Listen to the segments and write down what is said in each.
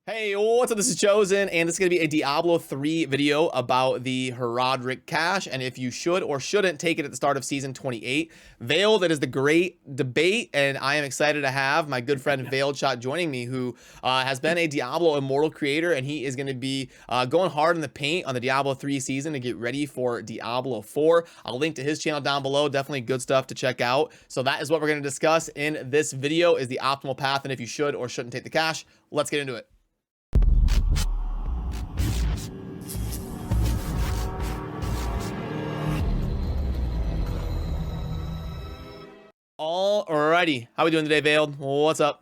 Hey, what's up? This is Chosen, and this is going to be a Diablo 3 video about the Herodic Cache, and if you should or shouldn't take it at the start of Season 28. Veiled, it is the great debate, and I am excited to have my good friend Veiled Shot joining me, who has been a Diablo Immortal creator, and he is going to be going hard in the paint on the Diablo 3 season to get ready for Diablo 4. I'll link to his channel down below. Definitely good stuff to check out. So that is what we're going to discuss in this video, is the optimal path, and if you should or shouldn't take the cache. Let's get into it. Alrighty, how we doing today, Veiled? What's up?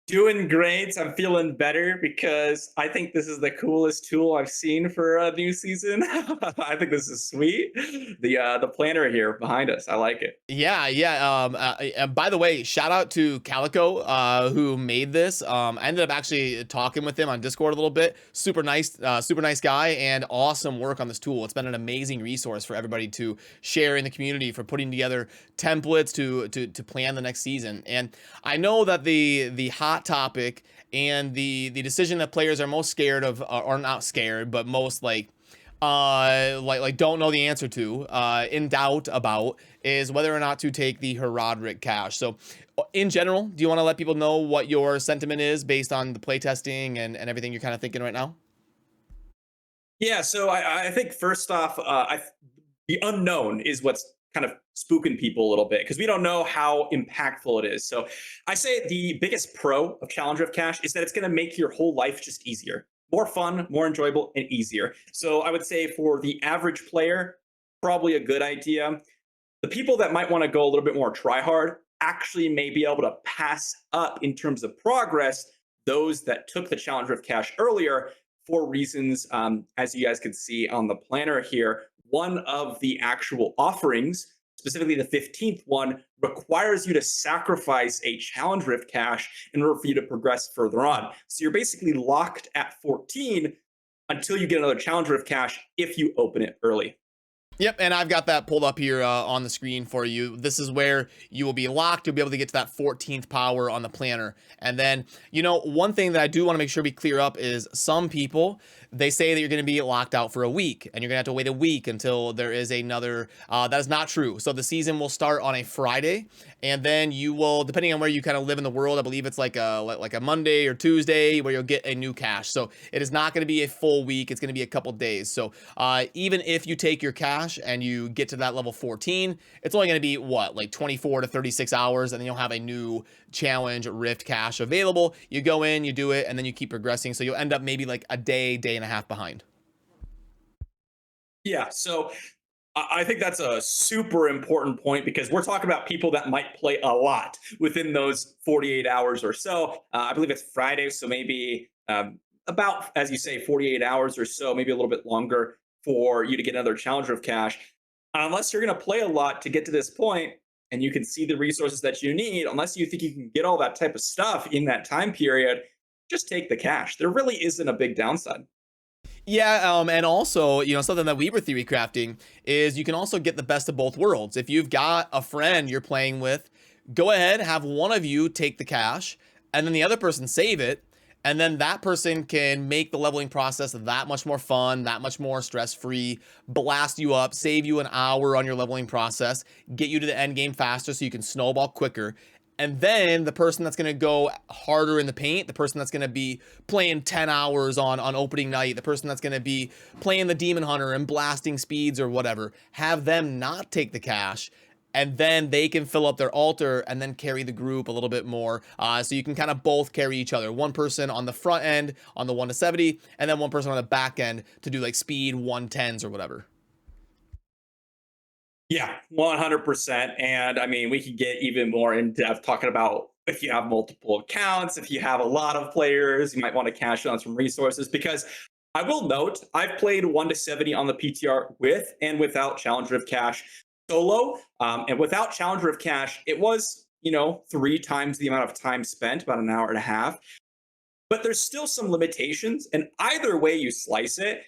Doing great. I'm feeling better because I think this is the coolest tool I've seen for a new season. I think this is sweet. The planner here behind us. I like it. Yeah. And by the way, shout out to Calico, who made this. I ended up actually talking with him on Discord a little bit. Super nice guy, and awesome work on this tool. It's been an amazing resource for everybody to share in the community, for putting together templates to plan the next season. And I know that the hot topic and the decision that players are most scared of, or not scared, but most like don't know the answer to, in doubt about, is whether or not to take the Herodic Cache. So in general, do you want to let people know what your sentiment is based on the playtesting and everything you're kind of thinking right now? Yeah. So I think first off, the unknown is what's kind of spooking people a little bit because we don't know how impactful it is. So I say the biggest pro of Challenger of Cash is that it's going to make your whole life just easier, more fun, more enjoyable, and easier. So I would say for the average player, probably a good idea. The people that might want to go a little bit more try hard actually may be able to pass up in terms of progress those that took the Challenger of Cash earlier for reasons, as you guys can see on the planner here. One of the actual offerings, specifically the 15th one, requires you to sacrifice a Challenger of Cash in order for you to progress further on. So you're basically locked at 14 until you get another Challenger of Cash if you open it early. Yep, and I've got that pulled up here on the screen for you. This is where you will be locked. You'll be able to get to that 14th power on the planner. And then, one thing that I do want to make sure we clear up is some people, they say that you're going to be locked out for a week, and you're going to have to wait a week until there is another. That is not true. So the season will start on a Friday, and then you will, depending on where you kind of live in the world, I believe it's like a Monday or Tuesday where you'll get a new cache. So it is not going to be a full week. It's going to be a couple days. So even if you take your cache and you get to that level 14, it's only going to be what, like 24 to 36 hours, and then you'll have a new challenge rift cache available. You go in, you do it, and then you keep progressing. So you'll end up maybe like a day and a half behind. Yeah, so I think that's a super important point because we're talking about people that might play a lot within those 48 hours or so. I believe it's Friday, so maybe about, as you say, 48 hours or so, maybe a little bit longer for you to get another Challenger of Cash. Unless you're going to play a lot to get to this point and you can see the resources that you need, unless you think you can get all that type of stuff in that time period, just take the cash. There really isn't a big downside. Yeah, and also, something that we were theory crafting is you can also get the best of both worlds. If you've got a friend you're playing with, go ahead, have one of you take the cache, and then the other person save it, and then that person can make the leveling process that much more fun, that much more stress-free, blast you up, save you an hour on your leveling process, get you to the end game faster so you can snowball quicker. And then the person that's going to go harder in the paint, the person that's going to be playing 10 hours on opening night, the person that's going to be playing the demon hunter and blasting speeds or whatever, have them not take the cache, and then they can fill up their altar and then carry the group a little bit more. So you can kind of both carry each other. One person on the front end on the 1 to 70, and then one person on the back end to do like speed 110s or whatever. Yeah, 100%. And I mean, we could get even more in depth talking about if you have multiple accounts, if you have a lot of players, you might want to cash on some resources. Because I will note, I've played 1 to 70 on the PTR with and without Challenger of Cash solo. And without Challenger of Cash, it was, 3 times the amount of time spent, about an hour and a half. But there's still some limitations. And either way you slice it,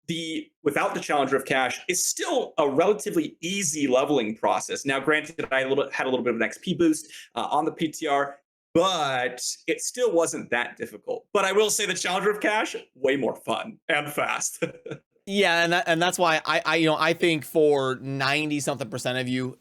the without the Challenger of Cash is still a relatively easy leveling process. Now, granted, I had a little bit of an XP boost on the PTR. but it still wasn't that difficult. But I will say the Challenger of Cash, way more fun and fast. Yeah, and that's why I think for 90 something percent of you,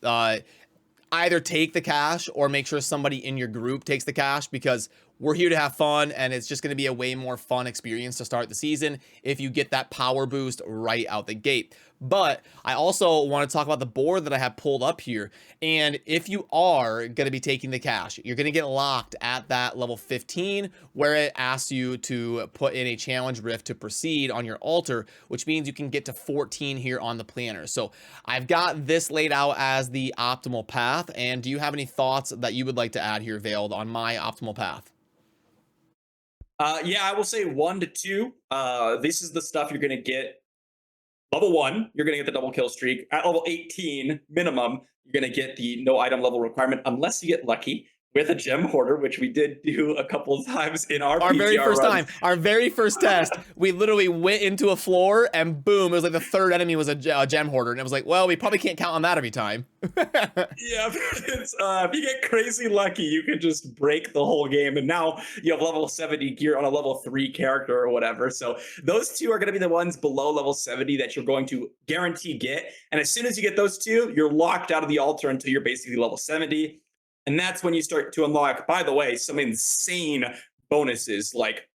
either take the cash or make sure somebody in your group takes the cash, because we're here to have fun, and it's just going to be a way more fun experience to start the season if you get that power boost right out the gate. But I also want to talk about the board that I have pulled up here. And if you are going to be taking the cash, you're going to get locked at that level 15, where it asks you to put in a challenge rift to proceed on your altar, which means you can get to 14 here on the planner. So I've got this laid out as the optimal path. And do you have any thoughts that you would like to add here, Veiled, on my optimal path? Yeah, I will say 1 to 2. This is the stuff you're going to get. Level 1, you're going to get the double kill streak. At level 18 minimum, you're going to get the no item level requirement, unless you get lucky with a gem hoarder, which we did do a couple of times in our Our very PTR first runs. time, our very first test, we literally went into a floor and boom, it was like the third enemy was a gem hoarder. And it was like, well, we probably can't count on that every time. Yeah, if you get crazy lucky, you can just break the whole game. And now you have level 70 gear on a level 3 character or whatever. So those two are going to be the ones below level 70 that you're going to guarantee get. And as soon as you get those two, you're locked out of the altar until you're basically level 70. And that's when you start to unlock, by the way, some insane bonuses, like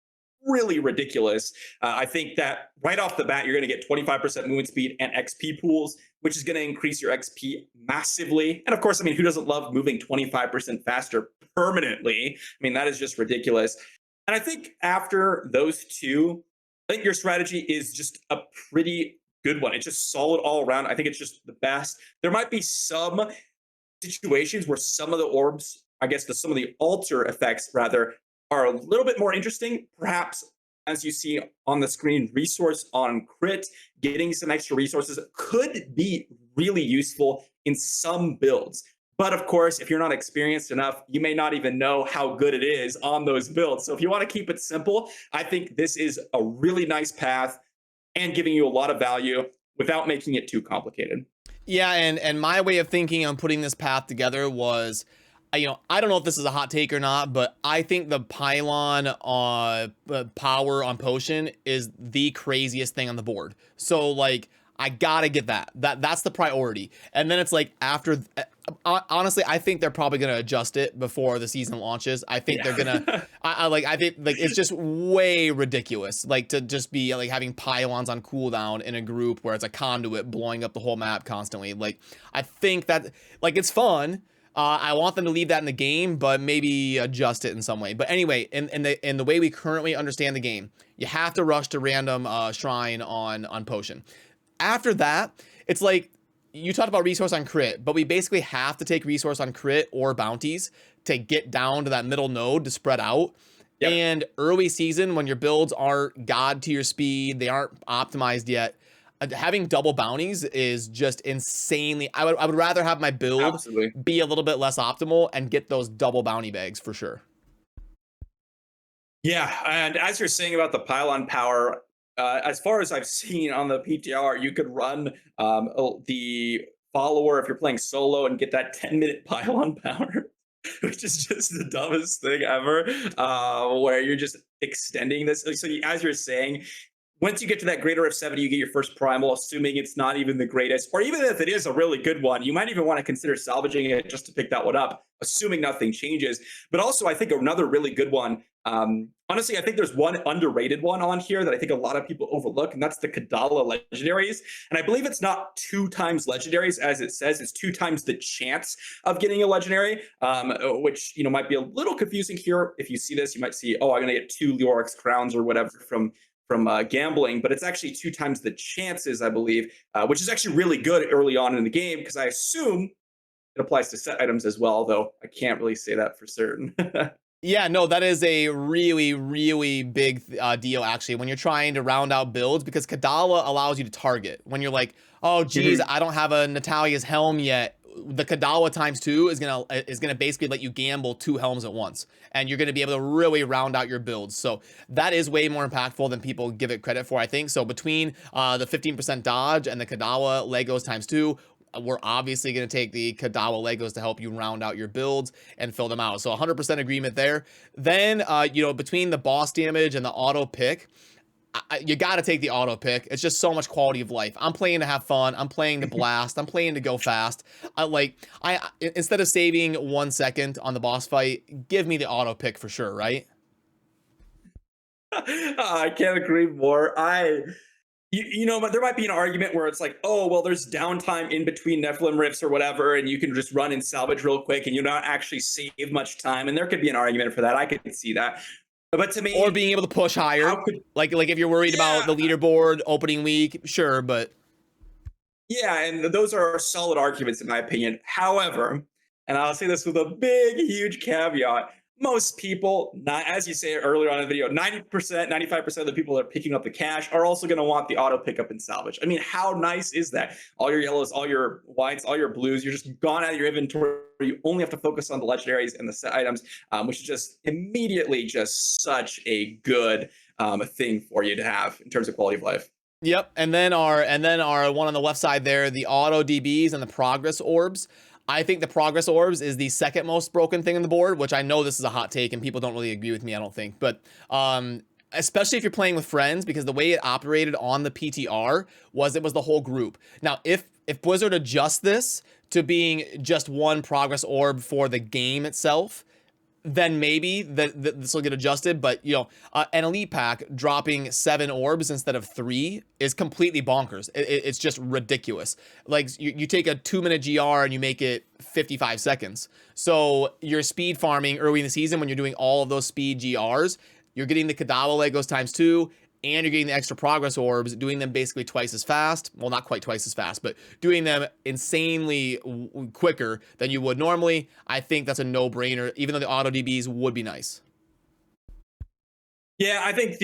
really ridiculous. I think that right off the bat, you're going to get 25% movement speed and XP pools, which is going to increase your XP massively. And of course, I mean, who doesn't love moving 25% faster permanently? I mean, that is just ridiculous. And I think after those two, I think your strategy is just a pretty good one. It's just solid all around. I think it's just the best. There might be some situations where some of the orbs, I guess some of the altar effects rather, are a little bit more interesting. Perhaps, as you see on the screen, resource on crit, getting some extra resources could be really useful in some builds. But of course, if you're not experienced enough, you may not even know how good it is on those builds. So if you want to keep it simple, I think this is a really nice path and giving you a lot of value without making it too complicated. Yeah, and my way of thinking on putting this path together was, I don't know if this is a hot take or not, but I think the pylon power on potion is the craziest thing on the board. So like, I gotta get that. That's the priority. And then it's like after, honestly, I think they're probably gonna adjust it before the season launches. I think they're gonna, I think like it's just way ridiculous, like to just be like having pylons on cooldown in a group where it's a conduit blowing up the whole map constantly. Like I think that like it's fun. I want them to leave that in the game, but maybe adjust it in some way. But anyway, in the way we currently understand the game, you have to rush to random shrine on potion. After that, it's like you talked about resource on crit, but we basically have to take resource on crit or bounties to get down to that middle node to spread out. Yep. And early season, when your builds aren't god tier speed, they aren't optimized yet, having double bounties is just insanely. I would rather have my build Absolutely be a little bit less optimal and get those double bounty bags for sure. Yeah, and as you're saying about the pylon power, as far as I've seen on the PTR, you could run the follower if you're playing solo and get that 10-minute pylon power, which is just the dumbest thing ever, where you're just extending this. So as you're saying, once you get to that greater of 70, you get your first primal, assuming it's not even the greatest, or even if it is a really good one, you might even want to consider salvaging it just to pick that one up, assuming nothing changes. But also, I think another really good one, honestly, I think there's one underrated one on here that I think a lot of people overlook, and that's the Kadala legendaries. And I believe it's not 2 times legendaries, as it says, it's 2 times the chance of getting a legendary, which, might be a little confusing here. If you see this, you might see, oh, I'm going to get 2 Leorix crowns or whatever from gambling, but it's actually 2 times the chances, I believe, which is actually really good early on in the game, because I assume it applies to set items as well, though I can't really say that for certain. Yeah, no, that is a really, really big deal, actually, when you're trying to round out builds, because Kadala allows you to target. When you're like, oh, geez, I don't have a Natalia's helm yet, the Kadawa ×2 is gonna basically let you gamble 2 helms at once, and you're gonna be able to really round out your builds. So that is way more impactful than people give it credit for, I think. So between the 15% dodge and the Kadawa Legos ×2, we're obviously going to take the Kadawa Legos to help you round out your builds and fill them out. So 100% agreement there. Then, you know, between the boss damage and the auto pick, you got to take the auto pick. It's just so much quality of life. I'm playing to have fun. I'm playing to blast. I'm playing to go fast. I instead of saving 1 second on the boss fight, give me the auto pick for sure, right? I can't agree more. But there might be an argument where it's like, oh, well, there's downtime in between Nephilim rifts or whatever, and you can just run and salvage real quick, and you not actually save much time. And there could be an argument for that. I could see that. But to Or me, being able to push higher. how could Like if you're worried about yeah, the leaderboard opening week, sure, but yeah, and those are solid arguments in my opinion. However, and I'll say this with a big, huge caveat. Most people, not as you say earlier on in the video, 90%, 95% of the people that are picking up the cash are also going to want the auto pickup and salvage. I mean, how nice is that? All your yellows, all your whites, all your blues, you're just gone out of your inventory. You only have to focus on the legendaries and the set items, which is just immediately just such a good thing for you to have in terms of quality of life. yep. And then our one on the left side there, the auto DBs and the progress orbs. I think the progress orbs is the second most broken thing on the board, which I know this is a hot take and people don't really agree with me, I don't think. But especially if you're playing with friends, because the way it operated on the PTR was it was the whole group. Now, if Blizzard adjusts this to being just one progress orb for the game itself, then maybe this will get adjusted. But you know, an elite pack dropping 7 orbs instead of 3 is completely bonkers. It's just ridiculous. Like you take a 2-minute GR and you make it 55 seconds. So you're speed farming early in the season when you're doing all of those speed GRs. You're getting the Kadawa Legos ×2, and you're getting the extra progress orbs, doing them basically twice as fast. Well, not quite twice as fast, but doing them insanely quicker than you would normally. I think that's a no-brainer, even though the auto DBs would be nice. Yeah, I think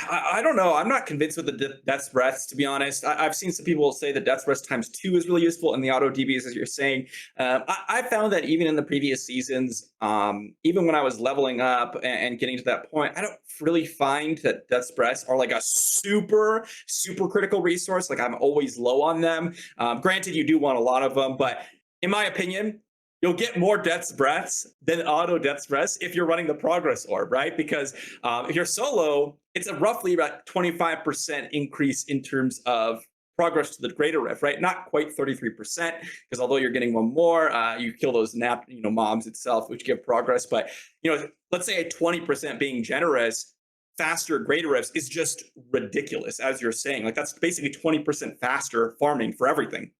I don't know. I'm not convinced with the Death's Breaths, to be honest. I've seen some people say the Death's Breath ×2 is really useful, and the auto DBs, as you're saying. I found that even in the previous seasons, even when I was leveling up and getting to that point, I don't really find that Death's Breaths are like a super, super critical resource. Like I'm always low on them. Granted, you do want a lot of them, but in my opinion, you'll get more Death's Breaths than auto Death's Breaths if you're running the progress orb, right? Because if you're solo, it's a roughly about 25% increase in terms of progress to the greater rift, right? Not quite 33%, because although you're getting one more, you kill those mobs itself, which give progress. But let's say a 20% being generous, faster greater rifts is just ridiculous, as you're saying. Like that's basically 20% faster farming for everything.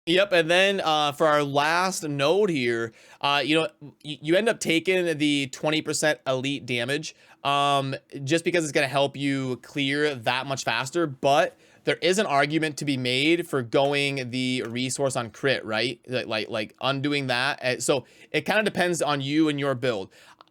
Yep, and then for our last node here, you end up taking the 20% elite damage, just because it's going to help you clear that much faster. But there is an argument to be made for going the resource on crit, right? Like undoing that. So it kind of depends on you and your build.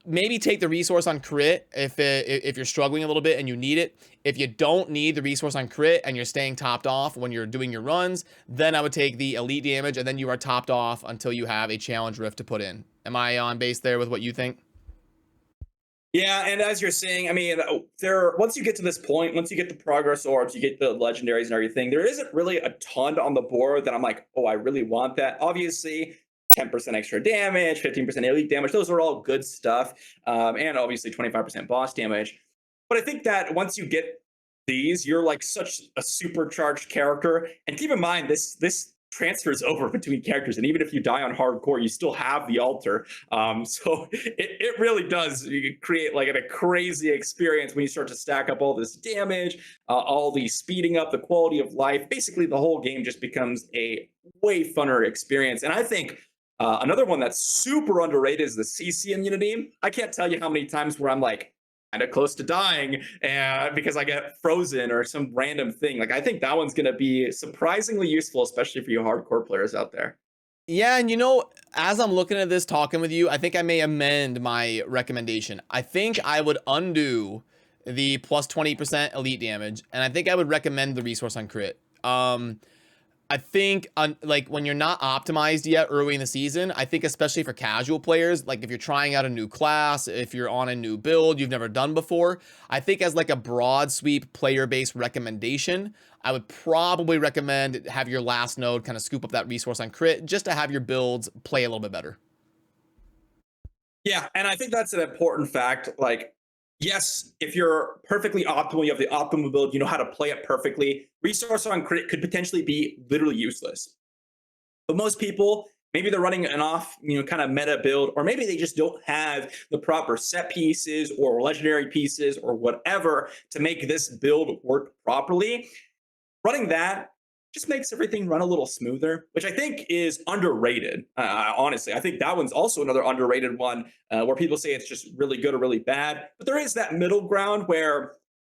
Maybe take the resource on crit if you're struggling a little bit and you need it. If you don't need the resource on crit and you're staying topped off when you're doing your runs, then I would take the elite damage, and then you are topped off until you have a challenge rift to put in. Am I on base there with what you think? Yeah, and as you're saying, I mean, once you get to this point, once you get the progress orbs, you get the legendaries and everything, there isn't really a ton on the board that I'm like, oh, I really want that. Obviously, 10% extra damage, 15% elite damage, those are all good stuff. And obviously 25% boss damage. But I think that once you get these, you're like such a supercharged character. And keep in mind, this transfers over between characters, and even if you die on hardcore, you still have the altar. So it really does create like a crazy experience when you start to stack up all this damage, all the speeding up, the quality of life. Basically, the whole game just becomes a way funner experience. And I think another one that's super underrated is the CC immunity. I can't tell you how many times where I'm like, kind of close to dying because I get frozen or some random thing. Like I think that one's going to be surprisingly useful, especially for you hardcore players out there. Yeah, and as I'm looking at this, talking with you, I think I may amend my recommendation. I think I would undo the plus 20% elite damage, and I think I would recommend the resource on crit. I think like when you're not optimized yet early in the season, I think especially for casual players, like if you're trying out a new class, if you're on a new build you've never done before, I think as like a broad sweep player-based recommendation, I would probably recommend have your last node kind of scoop up that resource on crit just to have your builds play a little bit better. Yeah, and I think that's an important fact. Like, yes, if you're perfectly optimal, you have the optimal build, you know how to play it perfectly, resource on crit could potentially be literally useless. But most people, maybe they're running an off, kind of meta build, or maybe they just don't have the proper set pieces or legendary pieces or whatever to make this build work properly. Running that just makes everything run a little smoother, which I think is underrated. Honestly, I think that one's also another underrated one where people say it's just really good or really bad. But there is that middle ground where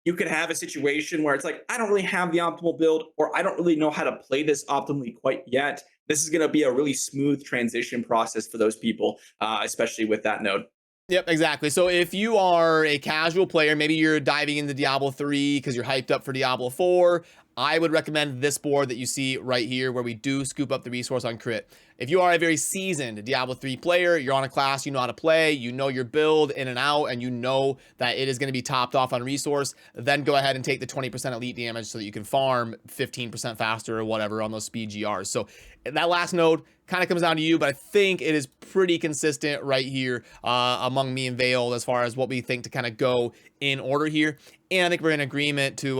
you could have a situation where it's like, I don't really have the optimal build, or I don't really know how to play this optimally quite yet. This is going to be a really smooth transition process for those people, especially with that node. Yep, exactly. So if you are a casual player, maybe you're diving into Diablo 3 because you're hyped up for Diablo 4, I would recommend this board that you see right here where we do scoop up the resource on crit. If you are a very seasoned Diablo 3 player, you're on a class, you know how to play, you know your build in and out, and you know that it is going to be topped off on resource, then go ahead and take the 20% elite damage so that you can farm 15% faster or whatever on those speed GRs. So that last node kind of comes down to you, but I think it is pretty consistent right here among me and Veiled as far as what we think to kind of go in order here. And I think we're in agreement to,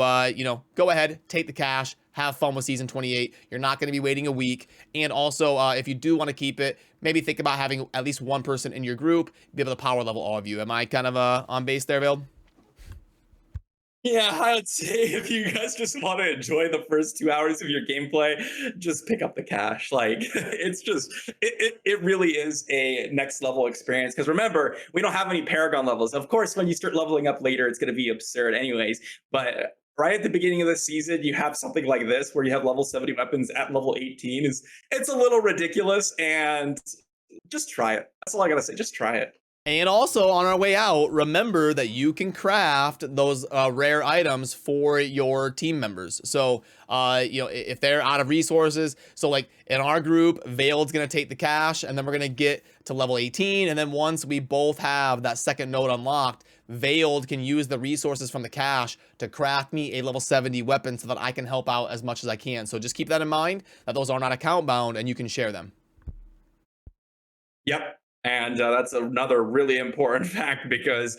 go ahead, take the cash, have fun with Season 28. You're not going to be waiting a week. And also, if you do want to keep it, maybe think about having at least one person in your group be able to power level all of you. Am I kind of on base there, Veiled? Yeah, I would say if you guys just want to enjoy the first 2 hours of your gameplay, just pick up the cash. Like it's just it really is a next level experience. Because remember, we don't have any Paragon levels. Of course, when you start leveling up later, it's gonna be absurd anyways. But right at the beginning of the season, you have something like this where you have level 70 weapons at level 18. It's a little ridiculous, and just try it. That's all I gotta say. Just try it. And also on our way out, remember that you can craft those rare items for your team members. So, if they're out of resources, so like in our group, Veiled's going to take the cash and then we're going to get to level 18. And then once we both have that second node unlocked, Veiled can use the resources from the cash to craft me a level 70 weapon so that I can help out as much as I can. So just keep that in mind that those are not account bound and you can share them. Yep. And that's another really important fact, because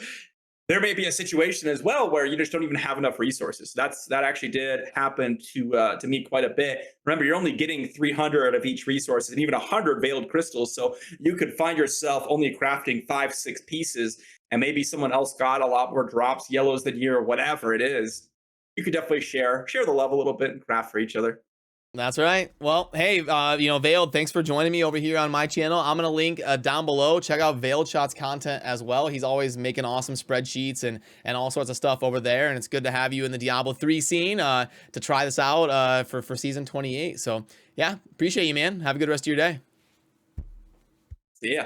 there may be a situation as well where you just don't even have enough resources. That actually did happen to me quite a bit. Remember, you're only getting 300 of each resource and even 100 veiled crystals, so you could find yourself only crafting 5-6 pieces, and maybe someone else got a lot more drops, yellows than you, or whatever it is. You could definitely share the love a little bit and craft for each other. That's right. Well, hey, Veiled, thanks for joining me over here on my channel. I'm going to link down below. Check out Veiled Shot's content as well. He's always making awesome spreadsheets and all sorts of stuff over there. And it's good to have you in the Diablo 3 scene to try this out for Season 28. So, yeah, appreciate you, man. Have a good rest of your day. See ya.